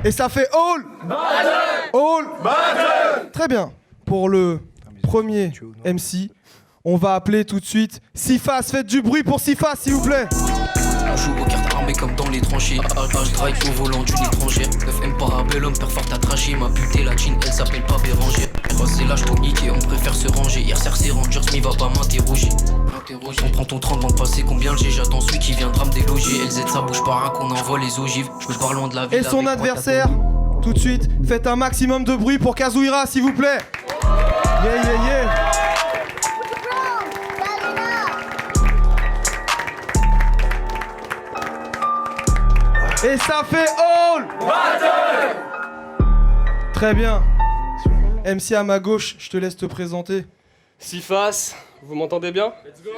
Et ça fait all battle. All battle. Très bien. Pour le premier MC, on va appeler tout de suite Sifas. Faites du bruit pour Sifas, s'il vous plaît. On joue aux cartes armées comme dans les tranchées. Je drive au volant d'une étrangère. 9M parabellum, père fort à tracher. Ma putée la jean, elle s'appelle pas Bérangère. C'est l'âge tout niqué, on préfère se ranger. Hier c'est Rangers, mais va pas m'interroger. On prend ton 30 avant de passer, combien le j'ai. J'attends celui qui viendra me déloger. LZ ça bouge pas, qu'on envoie les ogives. Je me parle loin de la ville. Et son adversaire, tout de suite, faites un maximum de bruit pour Kazuhira, s'il vous plaît. Yeah, yeah, yeah. Et ça fait all battle. Très bien. MC à ma gauche, je te laisse te présenter. Sifas, vous m'entendez bien? Let's go.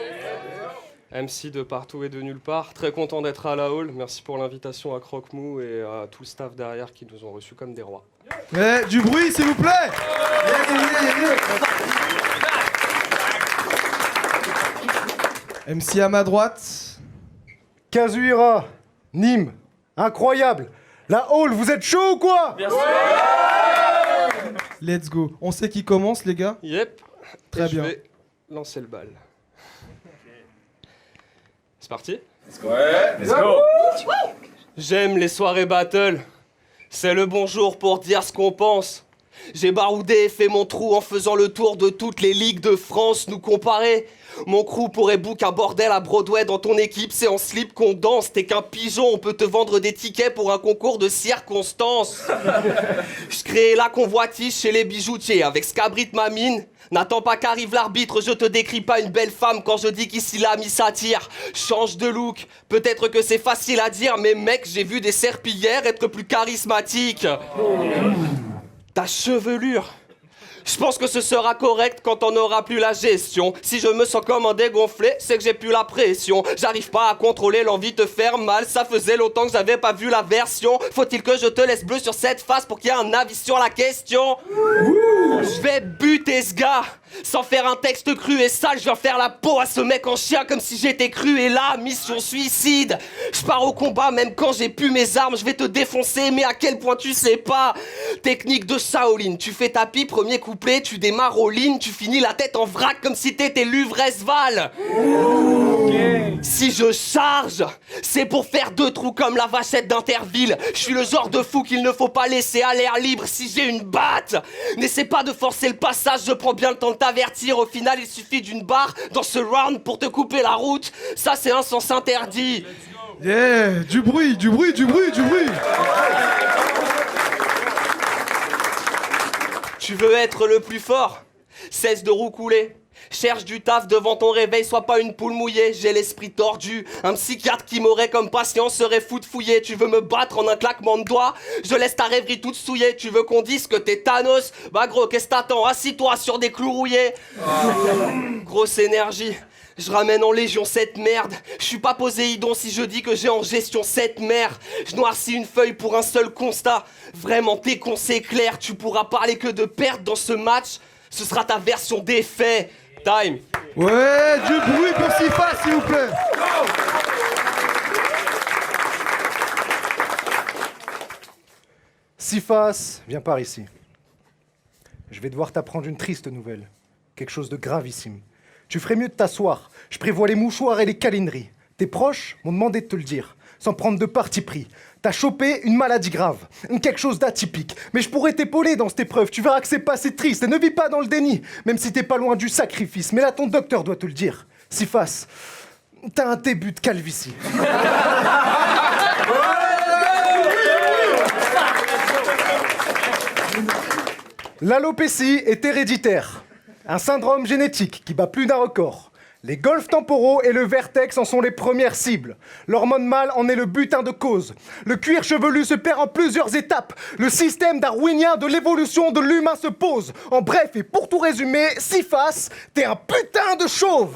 MC de partout et de nulle part, très content d'être à la hall. Merci pour l'invitation à Croque-Mou et à tout le staff derrière qui nous ont reçus comme des rois. Ouais, du bruit s'il vous plaît. MC à ma droite. Kazuhira, Nîmes, incroyable. La hall, vous êtes chaud ou quoi? Bien sûr. Let's go. On sait qui commence, les gars? Yep. Très bien. Je vais lancer le bal. C'est parti? Ouais, let's go. J'aime les soirées battle. C'est le bonjour pour dire ce qu'on pense. J'ai baroudé et fait mon trou en faisant le tour de toutes les ligues de France. Nous comparer, mon crew pourrait book un bordel à Broadway dans ton équipe. C'est en slip qu'on danse, t'es qu'un pigeon. On peut te vendre des tickets pour un concours de circonstances. Je crée la convoitise chez les bijoutiers avec Scabrit ma mine. N'attends pas qu'arrive l'arbitre, je te décris pas une belle femme quand je dis qu'ici la mi s'attire. Change de look, peut-être que c'est facile à dire, mais mec, j'ai vu des serpillères être plus charismatiques. Ta chevelure, je pense que ce sera correct quand on n'aura plus la gestion. Si je me sens comme un dégonflé, c'est que j'ai plus la pression. J'arrive pas à contrôler l'envie de te faire mal. Ça faisait longtemps que j'avais pas vu la version. Faut-il que je te laisse bleu sur cette face pour qu'il y ait un avis sur la question? Je vais buter ce gars sans faire un texte cru et sale. Je vais faire la peau à ce mec en chien comme si j'étais cru. Et là, mission suicide. Je pars au combat même quand j'ai pu mes armes. Je vais te défoncer, mais à quel point tu sais pas. Technique de Shaolin. Tu fais tapis, premier couplet, tu démarres au lignes, tu finis la tête en vrac comme si t'étais Luvresval. Si je charge, c'est pour faire deux trous comme la vachette d'Interville. Je suis le genre de fou qu'il ne faut pas laisser à l'air libre si j'ai une batte. N'essaie pas de forcer le passage, je prends bien le temps de t'avertir. Au final, il suffit d'une barre dans ce round pour te couper la route. Ça, c'est un sens interdit. Yeah, du bruit, du bruit, du bruit, du bruit. Tu veux être le plus fort? Cesse de roucouler. Cherche du taf devant ton réveil, sois pas une poule mouillée. J'ai l'esprit tordu, un psychiatre qui m'aurait comme patient serait fou de fouiller. Tu veux me battre en un claquement de doigts? Je laisse ta rêverie toute souillée. Tu veux qu'on dise que t'es Thanos? Bah gros, qu'est-ce t'attends? Assis-toi sur des clous rouillés. Grosse énergie. Je ramène en légion cette merde. Je suis pas Poséidon si je dis que j'ai en gestion cette merde. Je noircis une feuille pour un seul constat. Vraiment t'es con, c'est clair. Tu pourras parler que de perte dans ce match. Ce sera ta version des faits. Time. Ouais, du bruit pour Sifas, s'il vous plaît. Sifas, viens par ici. Je vais devoir t'apprendre une triste nouvelle. Quelque chose de gravissime. Tu ferais mieux de t'asseoir. Je prévois les mouchoirs et les câlineries. Tes proches m'ont demandé de te le dire, sans prendre de parti pris. T'as chopé une maladie grave, quelque chose d'atypique. Mais je pourrais t'épauler dans cette épreuve, tu verras que c'est pas si triste. Et ne vis pas dans le déni, même si t'es pas loin du sacrifice. Mais là, ton docteur doit te le dire. Sifas, t'as un début de calvitie. L'alopécie est héréditaire. Un syndrome génétique qui bat plus d'un record. Les golfs temporaux et le vertex en sont les premières cibles. L'hormone mâle en est le butin de cause. Le cuir chevelu se perd en plusieurs étapes. Le système darwinien de l'évolution de l'humain se pose. En bref, et pour tout résumer, Sifas, t'es un putain de chauve.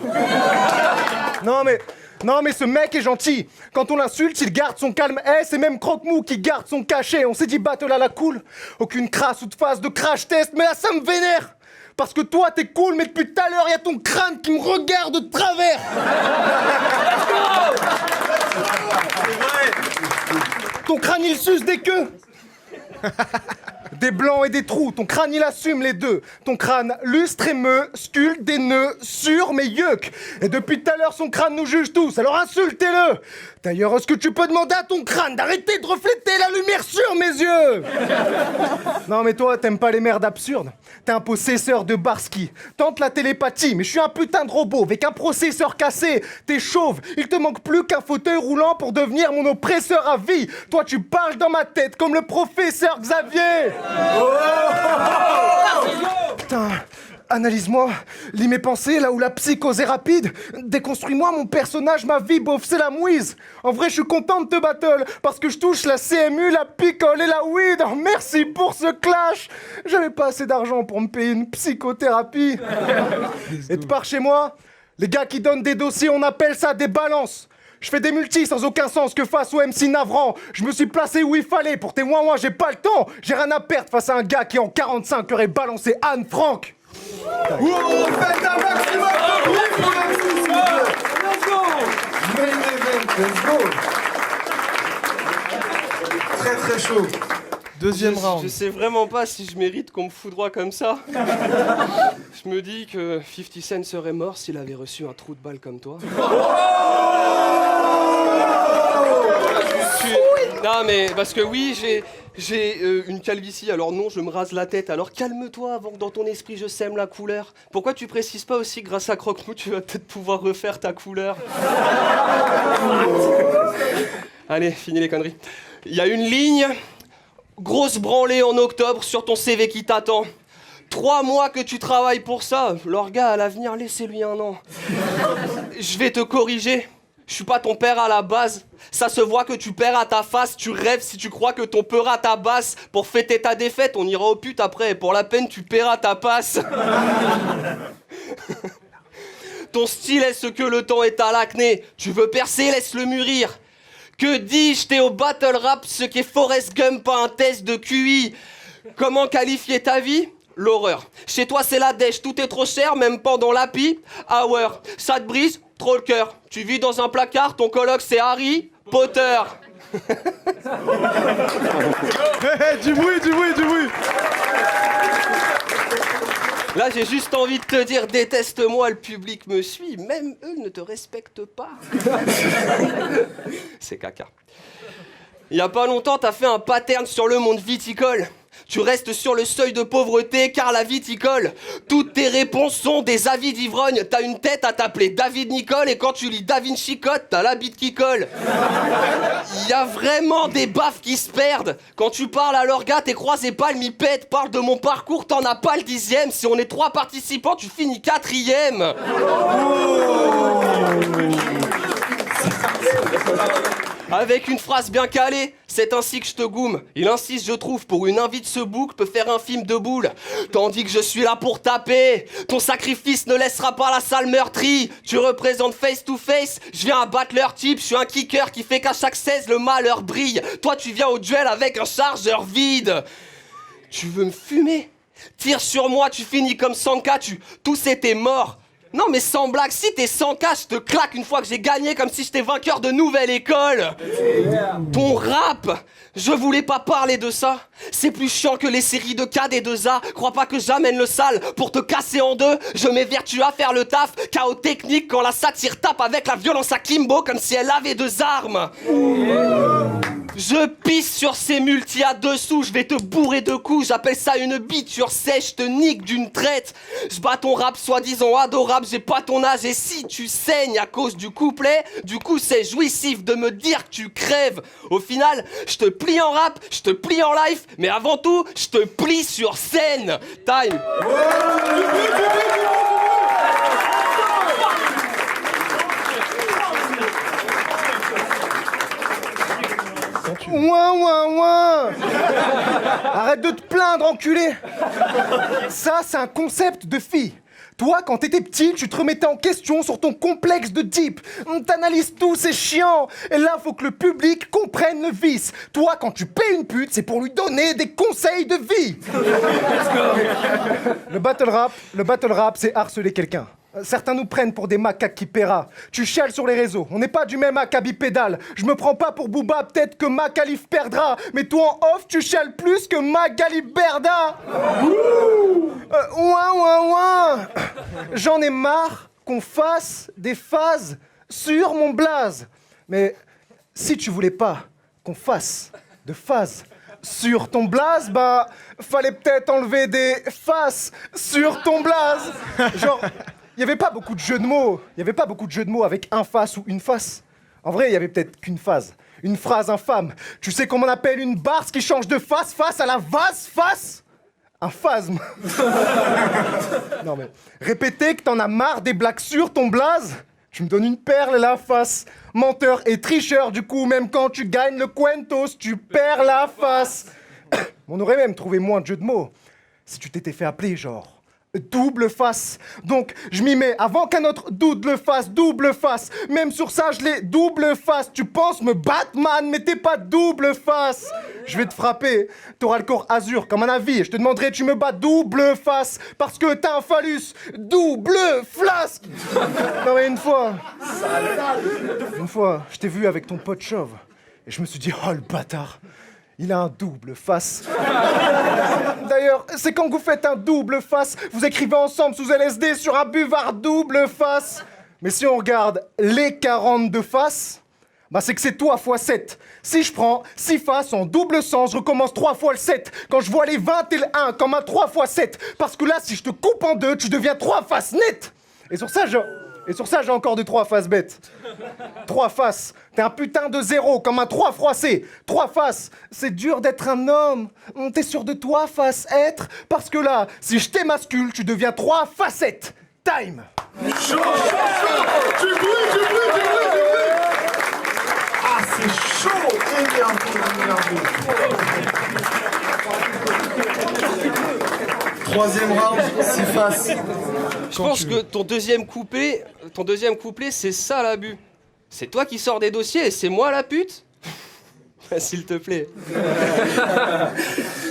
Non mais ce mec est gentil. Quand on l'insulte, il garde son calme. C'est même Croque-Mou qui garde son cachet. On s'est dit battle à la cool. Aucune crasse ou de phase de crash test, mais là ça me vénère. Parce que toi, t'es cool, mais depuis tout à l'heure, il y a ton crâne qui me regarde de travers. Ton crâne, il suce des queues. Des blancs et des trous, ton crâne il assume les deux. Ton crâne lustre et me sculpte des nœuds sur mes yuck. Et depuis tout à l'heure son crâne nous juge tous, alors insultez-le. D'ailleurs, est-ce que tu peux demander à ton crâne d'arrêter de refléter la lumière sur mes yeux? Non mais toi, t'aimes pas les merdes absurdes. T'es un possesseur de Barsky. Tente la télépathie, mais je suis un putain de robot avec un processeur cassé. T'es chauve, il te manque plus qu'un fauteuil roulant pour devenir mon oppresseur à vie. Toi, tu parles dans ma tête comme le professeur Xavier. Putain, analyse-moi, lis mes pensées là où la psychose est rapide. Déconstruis-moi mon personnage, ma vie, beauf, c'est la mouise. En vrai, je suis content de te battle parce que je touche la CMU, la picole et la weed. Oh, merci pour ce clash. J'avais pas assez d'argent pour me payer une psychothérapie. Et tu pars chez moi? Les gars qui donnent des dossiers, on appelle ça des balances. Je fais des multis sans aucun sens que face au MC navrant. Je me suis placé où il fallait. Pour tes moi, j'ai pas le temps. J'ai rien à perdre face à un gars qui en 45 aurait balancé Anne Frank. Faites un maximum de bruit pour MC, s'il vous plaît. Let's go. Main event, let's go. Très très chaud. Deuxième round. Je sais vraiment pas si je mérite qu'on me foudroie comme ça. Je me dis que 50 Cent serait mort s'il avait reçu un trou de balle comme toi. Non mais parce que oui, j'ai une calvitie, alors non, je me rase la tête. Alors calme-toi avant que dans ton esprit je sème la couleur. Pourquoi tu précises pas aussi que grâce à Croque-Mou tu vas peut-être pouvoir refaire ta couleur? Allez, fini les conneries. Il y a une ligne, grosse branlée en octobre sur ton CV qui t'attend. 3 mois que tu travailles pour ça. Leur gars, à l'avenir, laissez-lui 1 an. Je vais te corriger. Je suis pas ton père à la base. Ça se voit que tu perds à ta face. Tu rêves si tu crois que ton peur à ta basse. Pour fêter ta défaite, on ira au pute après. Pour la peine, tu paieras ta passe. Ton style est ce que le temps est à l'acné. Tu veux percer, laisse-le mûrir. Que dis-je, t'es au battle rap, ce qui est Forrest Gump, pas un test de QI. Comment qualifier ta vie? L'horreur. Chez toi c'est la dèche, tout est trop cher, même pendant l'happy hour. Ça te brise, trop le cœur. Tu vis dans un placard, ton coloc c'est Harry Potter. Du bruit, du bruit, du bruit. Là j'ai juste envie de te dire, déteste-moi, le public me suit, même eux ne te respectent pas. C'est caca. Il y a pas longtemps, t'as fait un pattern sur le monde viticole. Tu restes sur le seuil de pauvreté car la vie t'y colle. Toutes tes réponses sont des avis d'ivrogne. T'as une tête à t'appeler David Nicole et quand tu lis Da Vinci Code, t'as la bite qui colle. Il y a vraiment des baffes qui se perdent. Quand tu parles à leur gars, tes croisés palmipèdes. Parle de mon parcours, t'en as pas le 10e. Si on est 3 participants, tu finis 4e. Avec une phrase bien calée, c'est ainsi que je te goume. Il insiste, je trouve, pour une invite ce bouc peut faire un film de boule. Tandis que je suis là pour taper. Ton sacrifice ne laissera pas la salle meurtrie. Tu représentes face to face, je viens abattre leur type. Je suis un kicker qui fait qu'à chaque 16 le malheur brille. Toi tu viens au duel avec un chargeur vide. Tu veux me fumer? Tire sur moi, tu finis comme Sanka, tous étaient morts. Non mais sans blague, si t'es 100K, je te claque une fois que j'ai gagné comme si j'étais vainqueur de nouvelle école. Ton rap, je voulais pas parler de ça. C'est plus chiant que les séries de K des 2A. Crois pas que j'amène le sale pour te casser en deux. Je m'évertue à faire le taf, chaos technique quand la satire tape avec la violence à Kimbo comme si elle avait 2 armes. Je pisse sur ces multis à dessous, je vais te bourrer de coups, j'appelle ça une bite sur sèche, je te nique d'une traite. Je bats ton rap soi-disant adorable, j'ai pas ton âge et si tu saignes à cause du couplet, du coup c'est jouissif de me dire que tu crèves. Au final, je te plie en rap, je te plie en live, mais avant tout, je te plie sur scène. Time. Ouin, ouin, ouin. Arrête de te plaindre, enculé. Ça, c'est un concept de fille. Toi, quand t'étais petit, tu te remettais en question sur ton complexe de deep. On t'analyse tout, c'est chiant. Et là, faut que le public comprenne le vice. Toi, quand tu paies une pute, c'est pour lui donner des conseils de vie. Le battle rap, c'est harceler quelqu'un. Certains nous prennent pour des macaques qui paiera. Tu chiales sur les réseaux, on n'est pas du même acabit pédale. Je me prends pas pour Booba, peut-être que Macalif perdra. Mais toi en off, tu chiales plus que Magali Berda. Ouin. J'en ai marre qu'on fasse des phases sur mon blaze. Mais si tu voulais pas qu'on fasse de phases sur ton blaze, bah, fallait peut-être enlever des faces sur ton blaze. Genre, il y avait pas beaucoup de jeux de mots. Il y avait pas beaucoup de jeux de mots avec un face ou une face. En vrai, il y avait peut-être qu'une phase. Une phrase infâme. Tu sais comment on appelle une barce qui change de face à la vase face? Un phasme. Non mais, répéter que t'en as marre des blagues sur ton blaze? Tu me donnes une perle la face. Menteur et tricheur, du coup, même quand tu gagnes le Quentos, tu perds la face. On aurait même trouvé moins de jeux de mots si tu t'étais fait appeler genre double face. Donc, je m'y mets avant qu'un autre double face. Même sur ça, je l'ai double face. Tu penses me Batman, mais t'es pas double face. Je vais te frapper. T'auras le corps azur comme un avis. Je te demanderai, tu me bats double face. Parce que t'as un phallus double flasque. Non mais une fois, je t'ai vu avec ton pote chauve. Et je me suis dit, oh le bâtard. Il a un double face. D'ailleurs, c'est quand vous faites un double face, vous écrivez ensemble sous LSD sur un buvard double face. Mais si on regarde les 42 faces, bah c'est que c'est toi x 7. Si je prends 6 faces en double sens, je recommence 3 fois le 7. Quand je vois les 20 et le 1 comme un 3 x 7. Parce que là, si je te coupe en deux, tu deviens 3 faces nettes. Et sur ça, j'ai encore de 3 faces bêtes. 3 faces. T'es un putain de zéro, comme un 3 froissé. 3 faces. C'est dur d'être un homme. T'es sûr de toi, face être? Parce que là, si je t'émascule, tu deviens 3 facettes. Time. Chaud. Du bruit. Ah, c'est chaud. Énervé. Troisième round, 6 faces. Je pense que ton deuxième couplet, c'est ça l'abus. C'est toi qui sors des dossiers et c'est moi la pute? S'il te plaît.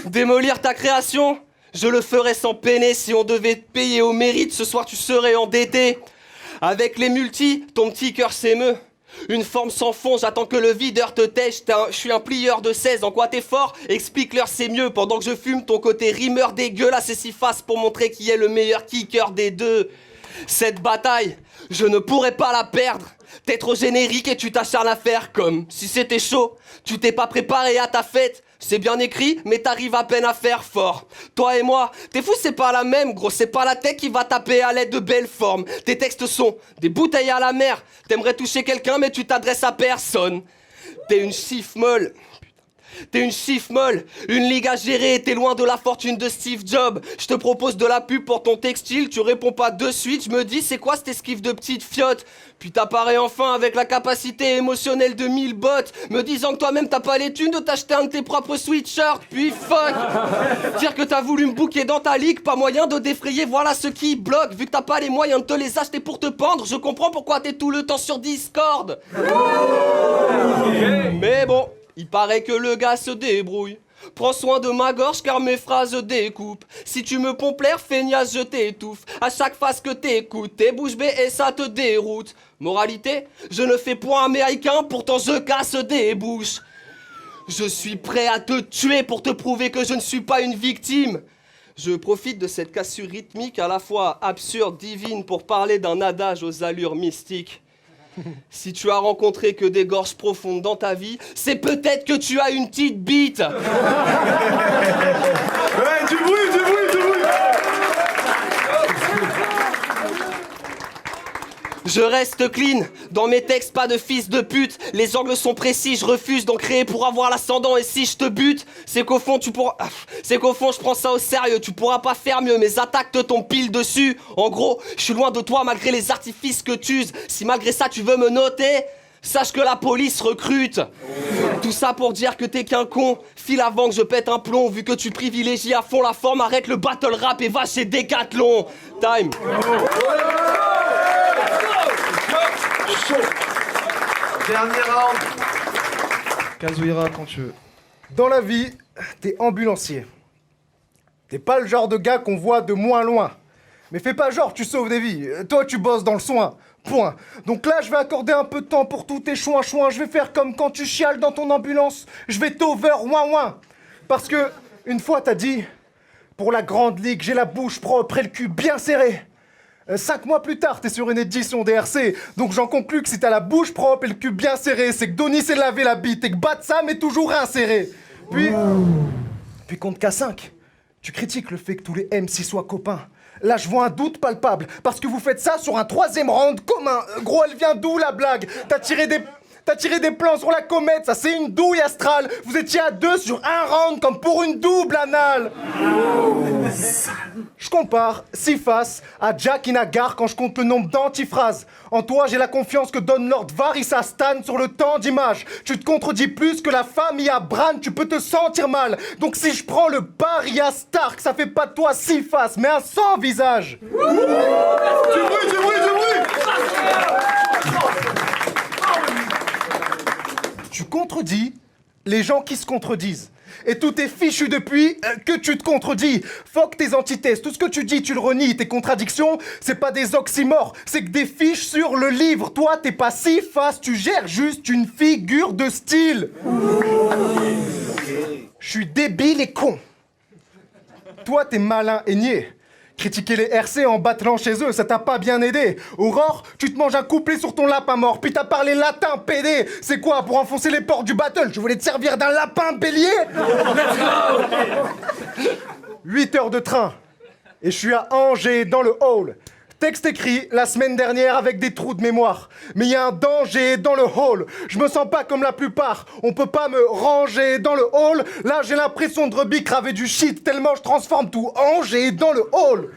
Démolir ta création, je le ferais sans peiner. Si on devait te payer au mérite, ce soir tu serais endetté. Avec les multis, ton petit cœur s'émeut. Une forme sans fond, j'attends que le videur te tèche. Je suis un plieur de 16, en quoi t'es fort? Explique-leur, c'est mieux. Pendant que je fume, ton côté rimeur dégueulasse et si face pour montrer qui est le meilleur kicker des deux. Cette bataille, je ne pourrais pas la perdre. T'es trop générique et tu t'acharnes à faire comme si c'était chaud. Tu t'es pas préparé à ta fête. C'est bien écrit, mais t'arrives à peine à faire fort. Toi et moi, t'es fou, c'est pas la même, gros, c'est pas la tech qui va taper à l'aide de belles formes. Tes textes sont des bouteilles à la mer. T'aimerais toucher quelqu'un, mais tu t'adresses à personne. T'es une chiffre molle. T'es une chiffre molle, une ligue à gérer, t'es loin de la fortune de Steve Jobs. Je te propose de la pub pour ton textile, tu réponds pas de suite, je me dis c'est quoi cette esquive de petite fiotte? Puis t'apparais enfin avec la capacité émotionnelle de 1000 bots, me disant que toi-même t'as pas les thunes de t'acheter un de tes propres sweatshirts, puis fuck. Dire que t'as voulu me booker dans ta ligue, pas moyen de défrayer, voilà ce qui bloque. Vu que t'as pas les moyens de te les acheter pour te pendre, je comprends pourquoi t'es tout le temps sur Discord. Mais bon, il paraît que le gars se débrouille. Prends soin de ma gorge car mes phrases découpent. Si tu me pompes l'air, feignasse, je t'étouffe. À chaque phase que t'écoutes, t'es bouche bée et ça te déroute. Moralité, je ne fais point américain, pourtant je casse des bouches. Je suis prêt à te tuer pour te prouver que je ne suis pas une victime. Je profite de cette cassure rythmique à la fois absurde, divine, pour parler d'un adage aux allures mystiques. Si tu as rencontré que des gorges profondes dans ta vie, c'est peut-être que tu as une petite bite. Ouais, du bruit. Je reste clean, dans mes textes pas de fils de pute. Les angles sont précis, je refuse d'en créer pour avoir l'ascendant. Et si je te bute, c'est qu'au fond je prends ça au sérieux. Tu pourras pas faire mieux, mes attaques te tombent pile dessus. En gros, je suis loin de toi malgré les artifices que tu uses. Si malgré ça tu veux me noter, sache que la police recrute. Tout ça pour dire que t'es qu'un con. File avant que je pète un plomb. Vu que tu privilégies à fond la forme, arrête le battle rap et va chez Decathlon. Time. Chaud. Dernier round. Kazuhira, quand tu veux. Dans la vie, t'es ambulancier. T'es pas le genre de gars qu'on voit de moins loin. Mais fais pas genre, tu sauves des vies. Toi, tu bosses dans le soin. Point. Donc là, je vais accorder un peu de temps pour tous tes chouins. Je vais faire comme quand tu chiales dans ton ambulance. Je vais t'over ouin. Parce que, une fois, t'as dit, pour la grande ligue, j'ai la bouche propre et le cul bien serré. 5 mois plus tard, t'es sur une édition DRC. Donc j'en conclus que si t'as la bouche propre et le cul bien serré, c'est que Donny s'est lavé la bite et que Batsam est toujours inséré. Puis compte qu'à 5. Tu critiques le fait que tous les MC soient copains. Là, je vois un doute palpable, parce que vous faites ça sur un 3e round commun. Gros, elle vient d'où la blague? T'as tiré des plans sur la comète, ça c'est une douille astrale. Vous étiez à 2 sur un round comme pour une double anale. Je compare Sifas à Jack Inagar quand je compte le nombre d'antiphrases. En toi, j'ai la confiance que donne Lord Varys à Stan sur le temps d'image. Tu te contredis plus que la famille à Bran, tu peux te sentir mal. Donc si je prends le pari à Stark, ça fait pas de toi Sifas, mais un sans visage. Du bruit. Tu contredis les gens qui se contredisent. Et tout est fichu depuis que tu te contredis. Fuck tes antithèses, tout ce que tu dis, tu le renies. Tes contradictions, c'est pas des oxymores, c'est que des fiches sur le livre. Toi, t'es pas si face, tu gères juste une figure de style. Je suis débile et con. Toi, t'es malin et niais. Critiquer les RC en battant chez eux, ça t'a pas bien aidé. Aurore, tu te manges un couplet sur ton lapin mort, puis t'as parlé latin, pédé. C'est quoi, pour enfoncer les portes du battle? Tu voulais te servir d'un lapin bélier? 8 heures de train, et je suis à Angers, dans le hall. Texte écrit la semaine dernière avec des trous de mémoire. Mais il y a un danger dans le hall. Je me sens pas comme la plupart. On peut pas me ranger dans le hall. Là, j'ai l'impression de rebicraver du shit tellement je transforme tout Angers dans le hall.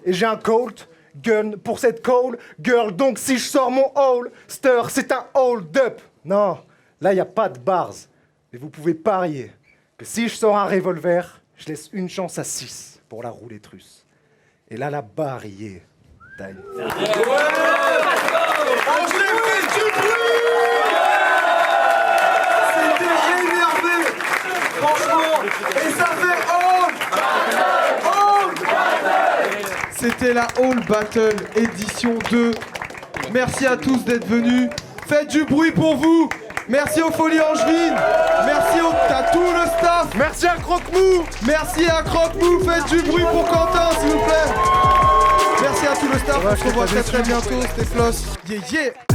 Et j'ai un Colt gun pour cette call girl. Donc si je sors mon holster, c'est un hold up. Non, là, il y a pas de bars. Mais vous pouvez parier que si je sors un revolver, je laisse une chance à 6 pour la roulette russe. Et là, la barre y est. Taille. On s'est fait du bruit. C'était énervé. Franchement. Et ça fait C'était la All Battle édition 2. Merci à tous d'être venus. Faites du bruit pour vous. Merci aux Folies Angevines. Merci à tout le staff. Merci à Croque-Mou. Merci à Croque-Mou. Faites du bruit pour Quentin, s'il vous plaît. Merci à tout le staff. On se revoit très bientôt. C'était Floss. Yeah.